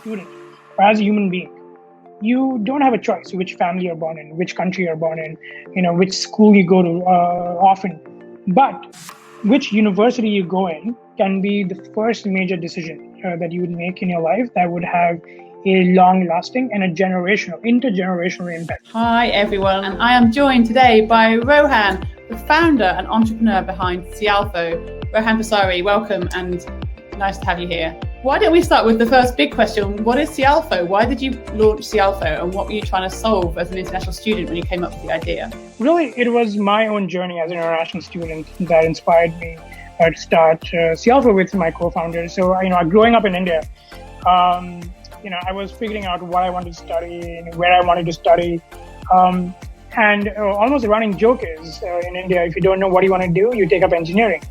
student or as a human being, you don't have a choice which family you're born in, which country you're born in, which school you go to often. But which university you go in can be the first major decision that you would make in your life that would have a long-lasting and a intergenerational impact. Hi everyone, and I am joined today by Rohan, the founder and entrepreneur behind Cialfo. Rohan Pasari, welcome and nice to have you here. Why don't we start with the first big question? What is Cialfo? Why did you launch Cialfo, and what were you trying to solve as an international student when you came up with the idea? Really, it was my own journey as an international student that inspired me to start Cialfo with my co-founders. So, growing up in India, I was figuring out what I wanted to study and where I wanted to study. And almost a running joke is in India, if you don't know what you want to do, you take up engineering.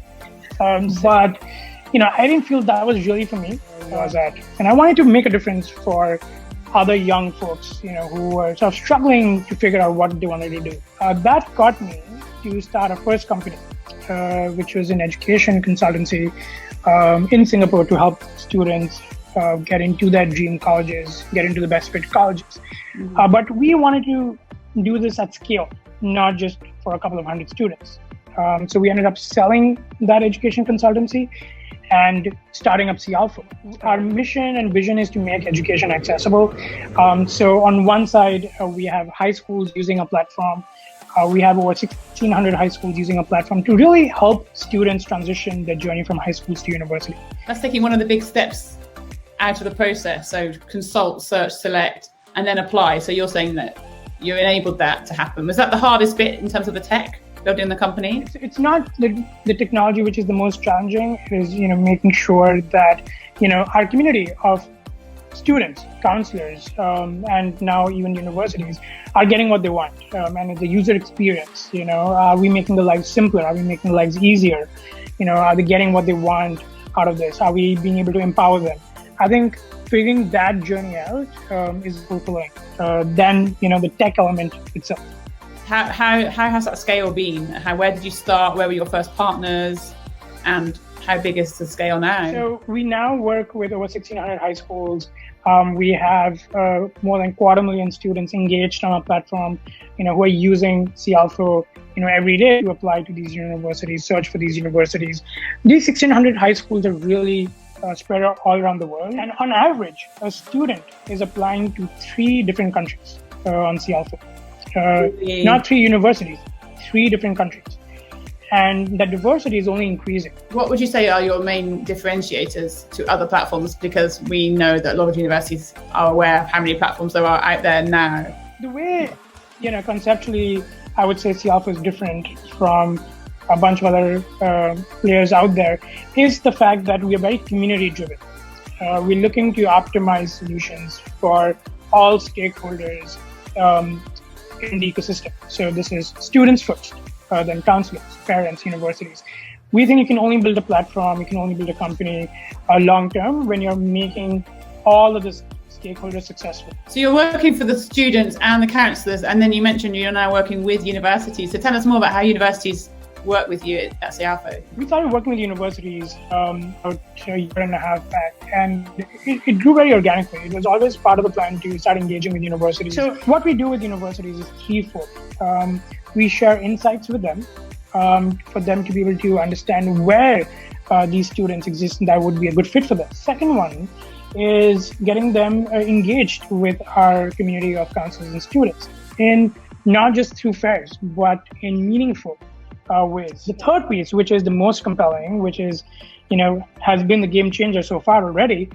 But I didn't feel that was really for me. And I wanted to make a difference for other young folks, who were sort of struggling to figure out what they wanted to do. That got me to start a first company, which was an education consultancy in Singapore to help students get into their dream colleges, get into the best fit colleges. But we wanted to do this at scale, not just for a couple of hundred students. So we ended up selling that education consultancy and starting up Cialfo. Our mission and vision is to make education accessible. So on one side, we have high schools using a platform. We have over 1,600 high schools using a platform to really help students transition their journey from high schools to university. That's taking one of the big steps out of the process. So consult, search, select, and then apply. So you're saying that you enabled that to happen. Was that the hardest bit in terms of the tech, building the company? It's not the technology which is the most challenging. It is, making sure that, our community of students, counselors, and now even universities are getting what they want. And the user experience, are we making the lives simpler? Are we making the lives easier? Are they getting what they want out of this? Are we being able to empower them? I think figuring that journey out is fulfilling than the tech element itself. How has that scale been? Where did you start? Where were your first partners? And how big is the scale now? So we now work with over 1,600 high schools. We have more than 250,000 students engaged on our platform, who are using Cialfo, every day to apply to these universities, search for these universities. These 1,600 high schools are really spread out all around the world. And on average, a student is applying to 3 different countries on Cialfo. Really? Not 3 universities, 3 different countries. And that diversity is only increasing. What would you say are your main differentiators to other platforms? Because we know that a lot of universities are aware of how many platforms there are out there now. The way, conceptually, I would say Cialfo is different from a bunch of other players out there is the fact that we are very community driven. We're looking to optimize solutions for all stakeholders in the ecosystem. So this is students first, then counselors, parents, universities. We think you can only build a platform, you can only build a company long term when you're making all of the stakeholders successful. So you're working for the students and the counsellors, and then you mentioned you're now working with universities. So tell us more about how universities work with you at Cialfo. We started working with universities about a year and a half back, and it grew very organically. It was always part of the plan to start engaging with universities. So what we do with universities is threefold. We share insights with them for them to be able to understand where these students exist and that would be a good fit for them. Second one is getting them engaged with our community of counselors and students in not just through fairs, but in meaningful ways. The third piece, which is the most compelling, which is, has been the game changer so far already,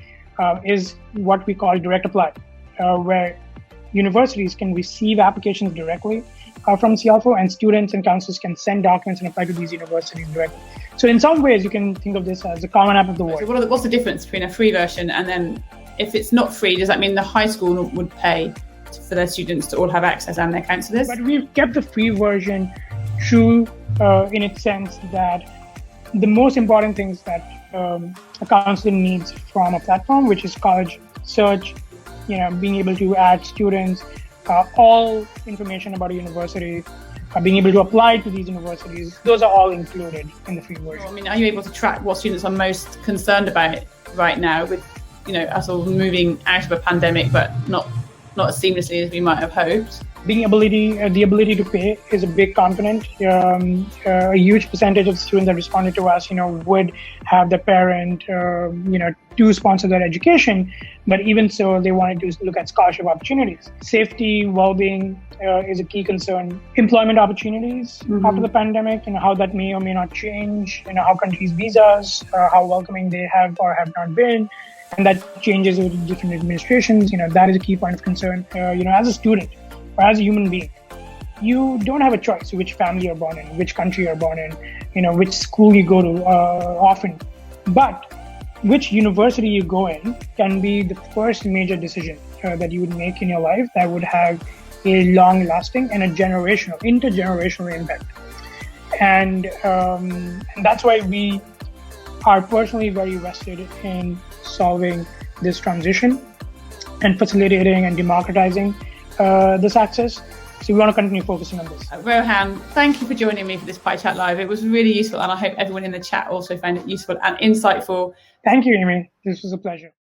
is what we call direct apply, where universities can receive applications directly from Cialfo, and students and counselors can send documents and apply to these universities directly. So in some ways, you can think of this as a common app of the world. So what's the difference between a free version and then, if it's not free, does that mean the high school would pay for their students to all have access and their counselors? But we've kept the free version true in its sense that the most important things that a counselor needs from a platform, which is college search, being able to add students, all information about a university, being able to apply to these universities, those are all included in the free version. Are you able to track what students are most concerned about right now with us all moving out of a pandemic, but not as seamlessly as we might have hoped. The ability to pay is a big component. A huge percentage of students that responded to us, would have the parent, to sponsor their education. But even so, they wanted to look at scholarship opportunities. Safety, well-being is a key concern. Employment opportunities after the pandemic, how that may or may not change. How countries' visas, how welcoming they have or have not been. And that changes with different administrations. That is a key point of concern. As a student, or as a human being, you don't have a choice which family you're born in, which country you're born in, which school you go to often. But which university you go in can be the first major decision that you would make in your life that would have a long-lasting and a intergenerational impact. And that's why we are personally very vested in solving this transition and facilitating and democratizing this access. So we want to continue focusing on this. Rohan, thank you for joining me for this Pi Chat Live. It was really useful, and I hope everyone in the chat also found it useful and insightful. Thank you, Amy. This was a pleasure.